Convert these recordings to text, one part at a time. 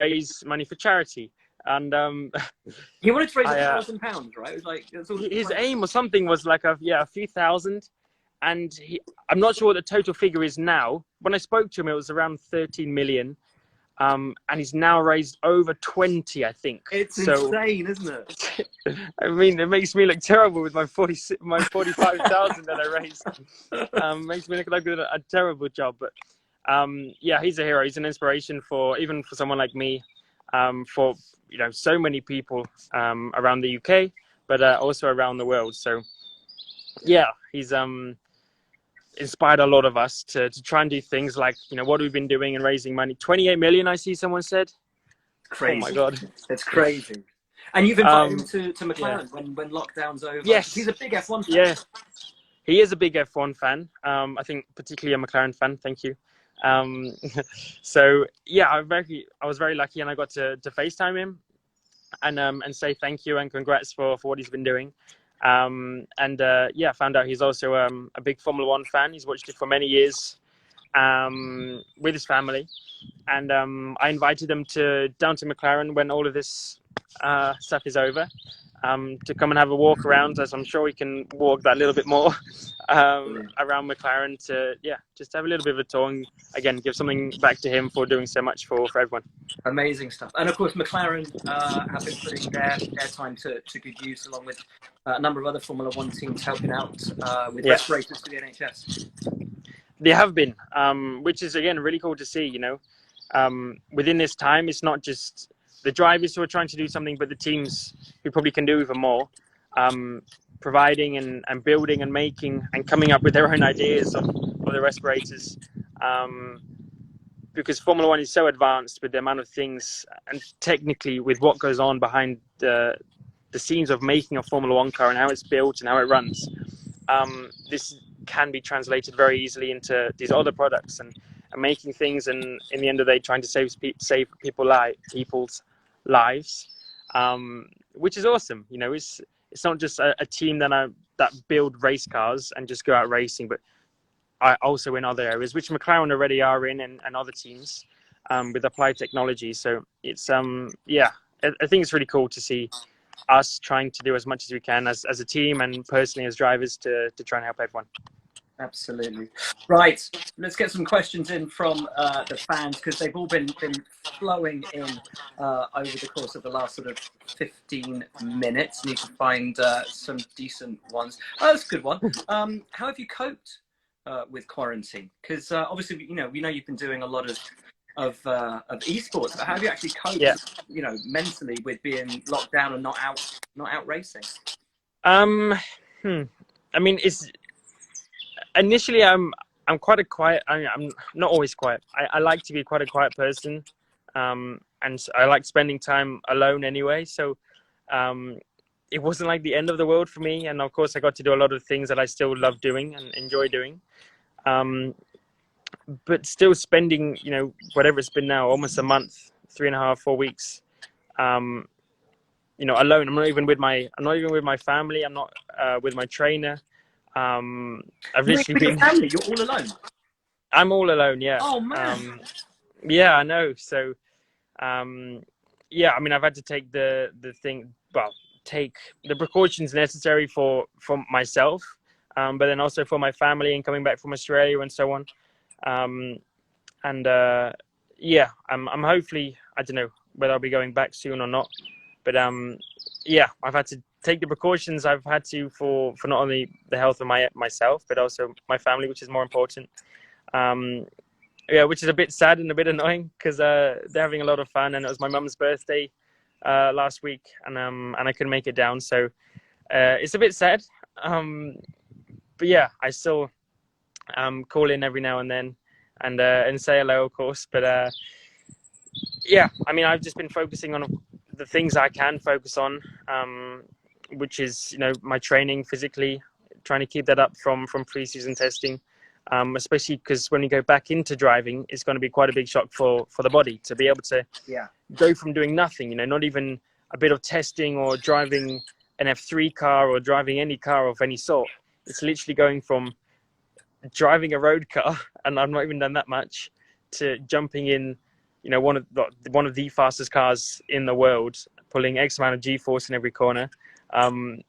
raise money for charity. And he wanted to raise £1,000, right? It was like his aim or something was like a few thousand, and I'm not sure what the total figure is now. When I spoke to him, it was around 13 million. And he's now raised over 20, I think. It's insane, isn't it? I mean, it makes me look terrible with my 45,000 that I raised. Makes me look like a terrible job. But yeah, he's a hero. He's an inspiration even for someone like me, for so many people around the UK, but also around the world. So yeah, he's inspired a lot of us to try and do things like what we've been doing and raising money. 28 million, I see someone said. Crazy. Oh my god, it's crazy. And you've invited him to McLaren when lockdown's over. Yes, he's a big F1 fan. Yeah, he is a big F1 fan. I think particularly a McLaren fan. Thank you. So yeah, I was very lucky, and I got to FaceTime him and say thank you and congrats for what he's been doing. Yeah, found out he's also a big Formula One fan. He's watched it for many years with his family, and I invited him down to McLaren when all of this stuff is over, to come and have a walk around, as I'm sure he can walk that little bit more around McLaren, to just have a little bit of a tour and again give something back to him for doing so much for everyone. Amazing stuff. And of course McLaren have been putting their time to good use, along with a number of other Formula One teams helping out with respirators for the NHS. They have been, which is again really cool to see. Within this time, it's not just the drivers who are trying to do something, but the teams who probably can do even more, providing and building and making and coming up with their own ideas of the respirators. Because Formula One is so advanced with the amount of things and technically with what goes on behind the scenes of making a Formula One car and how it's built and how it runs. This can be translated very easily into these other products and making things, and in the end of the day trying to save people's lives, which is awesome. It's not just a team that build race cars and just go out racing, but I also in other areas, which McLaren already are in, and other teams with applied technology. So it's I think it's really cool to see us trying to do as much as we can as a team and personally as drivers to try and help everyone. Absolutely. Right, let's get some questions in from the fans, because they've all been flowing in over the course of the last sort of 15 minutes. Need to find some decent ones. Oh, that's a good one. How have you coped with quarantine? Because obviously, we know you've been doing a lot of esports, but how have you actually coped, mentally with being locked down and not out racing? I mean, it's initially I'm quite a quiet. I'm not always quiet. I like to be quite a quiet person, and I like spending time alone anyway. So it wasn't like the end of the world for me. And of course, I got to do a lot of things that I still love doing and enjoy doing. But still spending, whatever it's been now, almost a month, 3.5, 4 weeks, alone. I'm not even with my family. I'm not with my trainer. I've literally been. Family? You're all alone. I'm all alone. Yeah. Oh man. Yeah, I know. So, I mean, I've had to take take the precautions necessary for myself, but then also for my family and coming back from Australia and so on. I'm hopefully, I don't know whether I'll be going back soon or not, but I've had to take the precautions I've had to for not only the health of myself, but also my family, which is more important. Which is a bit sad and a bit annoying, because they're having a lot of fun, and it was my mum's birthday last week, and I couldn't make it down, so it's a bit sad. But yeah, I still call in every now and then and say hello, of course. But I mean, I've just been focusing on the things I can focus on, which is my training physically, trying to keep that up from pre-season testing, especially because when you go back into driving, it's going to be quite a big shock for the body to be able to go from doing nothing, not even a bit of testing or driving an F3 car or driving any car of any sort. It's literally going from driving a road car, and I've not even done that much, to jumping in one of the fastest cars in the world, pulling X amount of G-force in every corner.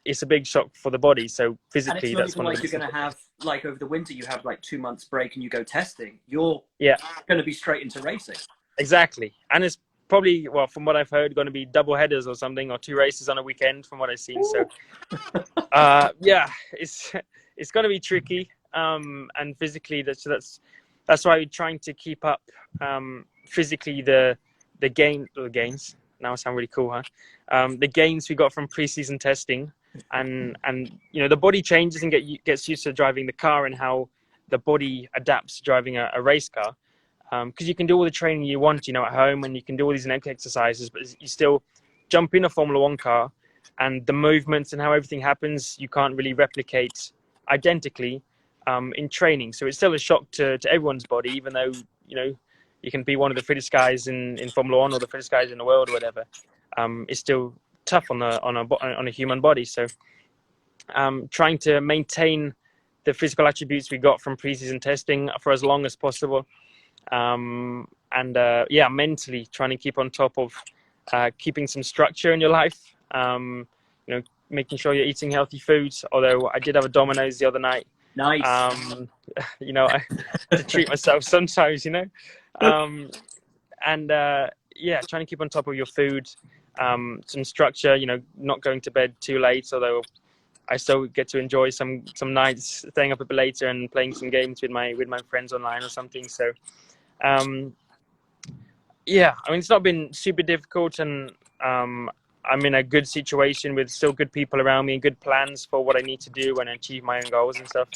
It's a big shock for the body. So physically, and it's not that's even one like of you're the going to have, like, over the winter, you have like 2 months break and you go testing. You're going to be straight into racing. Exactly. And it's probably, well, from what I've heard, going to be double headers or something, or 2 races on a weekend from what I've seen. So, it's going to be tricky. And physically, that's why we're trying to keep up, physically the gains. Now I sound really cool, huh? The gains we got from preseason testing, and the body changes and gets used to driving the car, and how the body adapts to driving a race car. Because you can do all the training you want, at home, and you can do all these neck exercises, but you still jump in a Formula One car, and the movements and how everything happens, you can't really replicate identically in training. So it's still a shock to everyone's body, even though, you can be one of the fittest guys in Formula One or the fittest guys in the world or whatever. It's still tough on a human body. So trying to maintain the physical attributes we got from preseason testing for as long as possible. Mentally trying to keep on top of keeping some structure in your life, making sure you're eating healthy foods. Although I did have a Domino's the other night. Nice. To treat myself sometimes, trying to keep on top of your food, some structure, not going to bed too late, although I still get to enjoy some nights staying up a bit later and playing some games with my friends online or something. So it's not been super difficult, and I'm in a good situation with still good people around me and good plans for what I need to do and achieve my own goals and stuff.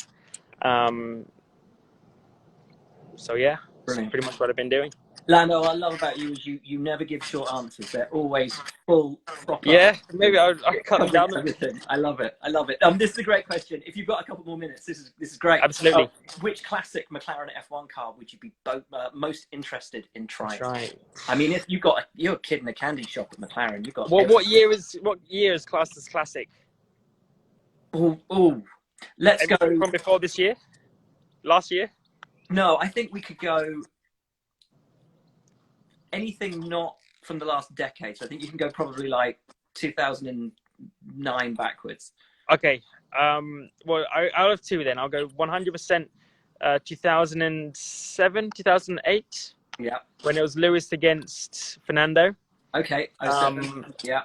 That's pretty much what I've been doing. Lando, what I love about you is you never give short answers. They're always full, proper. Yeah, maybe I'll cut them down. Everything. I love it. This is a great question. If you've got a couple more minutes, this is great. Absolutely. Which classic McLaren F1 car would you be most interested in trying? I mean, if you're a kid in a candy shop at McLaren, you've got. What year is classed as classic? Oh, let's go from before this year, last year. No, I think we could go anything not from the last decade. So I think you can go probably like 2009 backwards. Okay. Well, I'll have two then. I'll go 100% 2007, 2008. Yeah. When it was Lewis against Fernando. Okay. Yeah.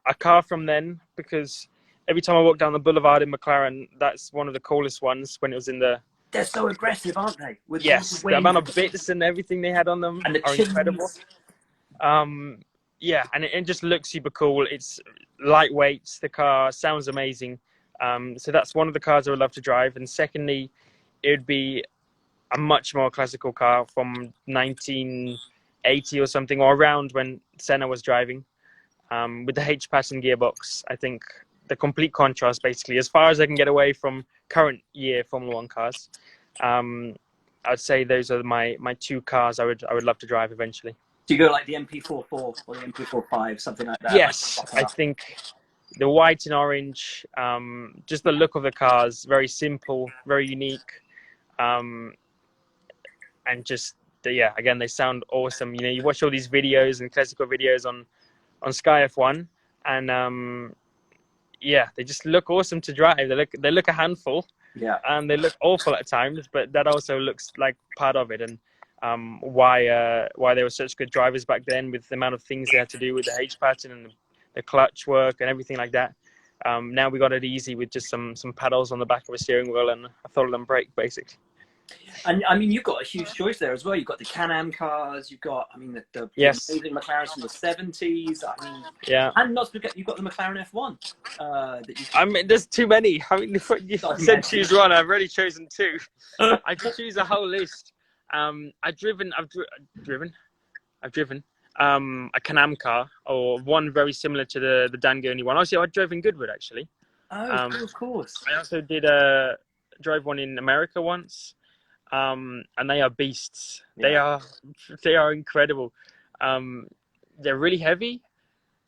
A car from then, because every time I walk down the boulevard in McLaren, that's one of the coolest ones when it was in the... They're so aggressive, aren't they? Yes, the amount of bits and everything they had on them are incredible. And it just looks super cool. It's lightweight. The car sounds amazing. So that's one of the cars I would love to drive. And secondly, it would be a much more classical car from 1980 or something, or around when Senna was driving, with the H-pattern gearbox. I think the complete contrast, basically, as far as I can get away from current year Formula One cars. I'd say those are my two cars I would love to drive eventually. Do you go like the MP44 or the MP45, something like that? Yes, I think the white and orange, just the look of the cars, very simple, very unique, and just again, they sound awesome. You watch all these videos and classical videos on Sky F1, and they just look awesome to drive. They look a handful. Yeah. And they look awful at times, but that also looks like part of it, and why they were such good drivers back then, with the amount of things they had to do with the H pattern and the clutch work and everything like that. Now we got it easy with just some paddles on the back of a steering wheel and a throttle and brake, basically. And I mean, you've got a huge choice there as well. You've got the Can-Am cars. You've got, the yes, amazing McLarens from the 70s. I mean, yeah. And not to forget, you've got the McLaren F1. I mean, there's too many. I mean, you said choose one. I've already chosen two. I could choose a whole list. I've driven a Can-Am car, or one very similar to the Dan Gurney one. Actually, I drove in Goodwood, actually. Oh, of course. I also did drove one in America once. And they are beasts. Yeah. They are incredible. They're really heavy,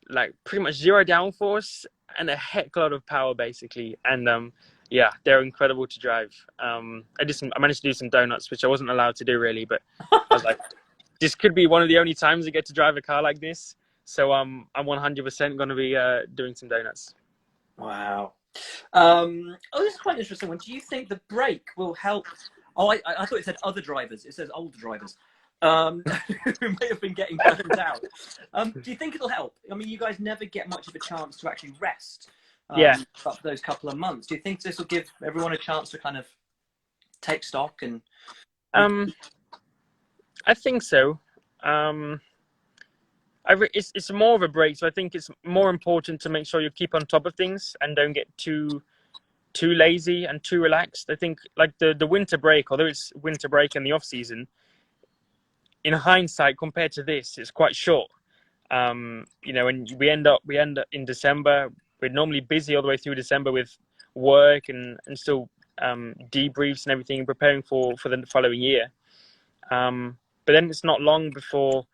like pretty much zero downforce and a heck lot of power, basically. And they're incredible to drive. I managed to do some donuts, which I wasn't allowed to do really, but I was like, this could be one of the only times I get to drive a car like this. So I'm 100% going to be doing some donuts. Wow. This is quite an interesting one. Do you think the brake will help? Oh, I thought it said other drivers. It says older drivers who may have been getting burned out. Do you think it'll help? I mean, you guys never get much of a chance to actually rest for those couple of months. Do you think this will give everyone a chance to kind of take stock? And I think so. It's more of a break, so I think it's more important to make sure you keep on top of things and don't get too lazy and too relaxed. I think like the winter break, although it's winter break in the off season, in hindsight compared to this, it's quite short. And we end up in December. We're normally busy all the way through December with work and still debriefs and everything, preparing for the following year. But then it's not long before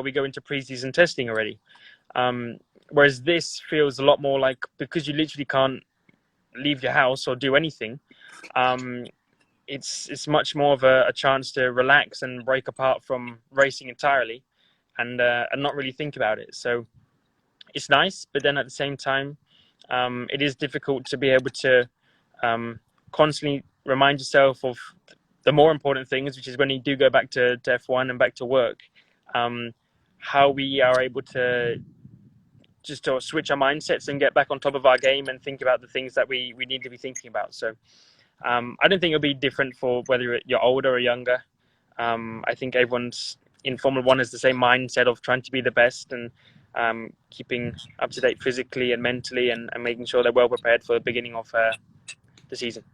we go into pre-season testing already. Whereas this feels a lot more like, because you literally can't leave your house or do anything, it's much more of a chance to relax and break apart from racing entirely and not really think about it. So it's nice, but then at the same time, it is difficult to be able to constantly remind yourself of the more important things, which is when you do go back to F1 and back to work, how we are able to just to switch our mindsets and get back on top of our game and think about the things that we need to be thinking about. So I don't think it'll be different for whether you're older or younger. I think everyone's in Formula One has the same mindset of trying to be the best and keeping up to date physically and mentally and making sure they're well prepared for the beginning of the season.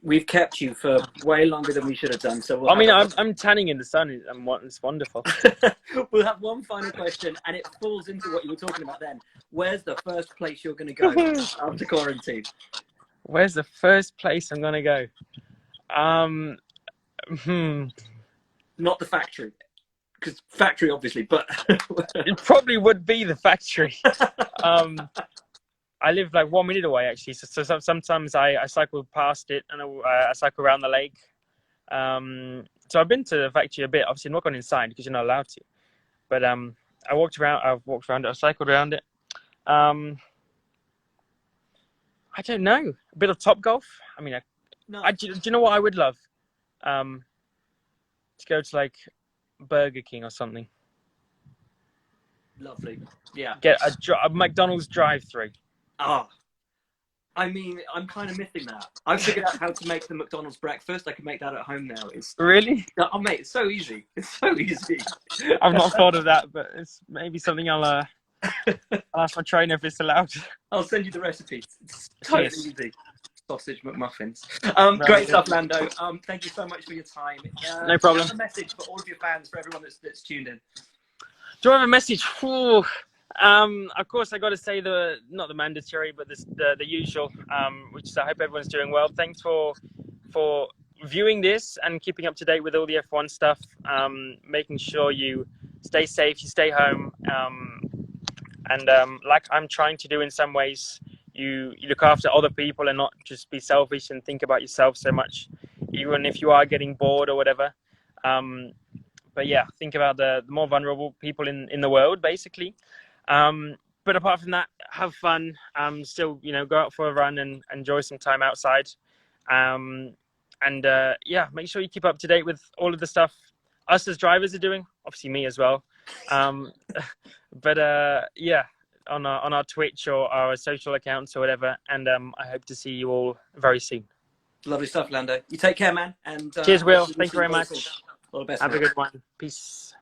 We've kept you for way longer than we should have done. So I'm tanning in the sun. It's wonderful. We'll have one final question, and it falls into what you were talking about then. Where's the first place you're going to go after quarantine? Where's the first place I'm going to go? Not the factory, because factory obviously, but it probably would be the factory. I live like 1 minute away, actually. So sometimes I cycle past it and I cycle around the lake. So I've been to the factory a bit. Obviously, not gone inside because you're not allowed to. But I've walked around it. I've cycled around it. I don't know. A bit of Topgolf. I mean, do you know what I would love? To go to like Burger King or something. Lovely. Yeah. Get a McDonald's drive-through. Oh, I mean, I'm kind of missing that. I've figured out how to make the McDonald's breakfast. I can make that at home now. Really? Oh, mate, it's so easy. It's so easy. I've not thought of that, but it's maybe something I'll ask my trainer if it's allowed. I'll send you the recipe. It's totally easy. Sausage McMuffins. Great stuff, Lando. Thank you so much for your time. No problem. Do you have a message for all of your fans, for everyone that's tuned in? Do I have a message? Of course, I got to say not the mandatory, but the usual, which is I hope everyone's doing well. Thanks for viewing this and keeping up to date with all the F1 stuff. Making sure you stay safe, you stay home, and like I'm trying to do in some ways, you look after other people and not just be selfish and think about yourself so much, even if you are getting bored or whatever. But yeah, think about the more vulnerable people in the world, basically. But apart from that, have fun. Still, go out for a run and enjoy some time outside. Yeah, make sure you keep up to date with all of the stuff us as drivers are doing. Obviously, me as well. Yeah, on our Twitch or our social accounts or whatever. And I hope to see you all very soon. Lovely stuff, Lando. You take care, man. And cheers, Will. Thank you very much. All the best. Have a good one. Peace.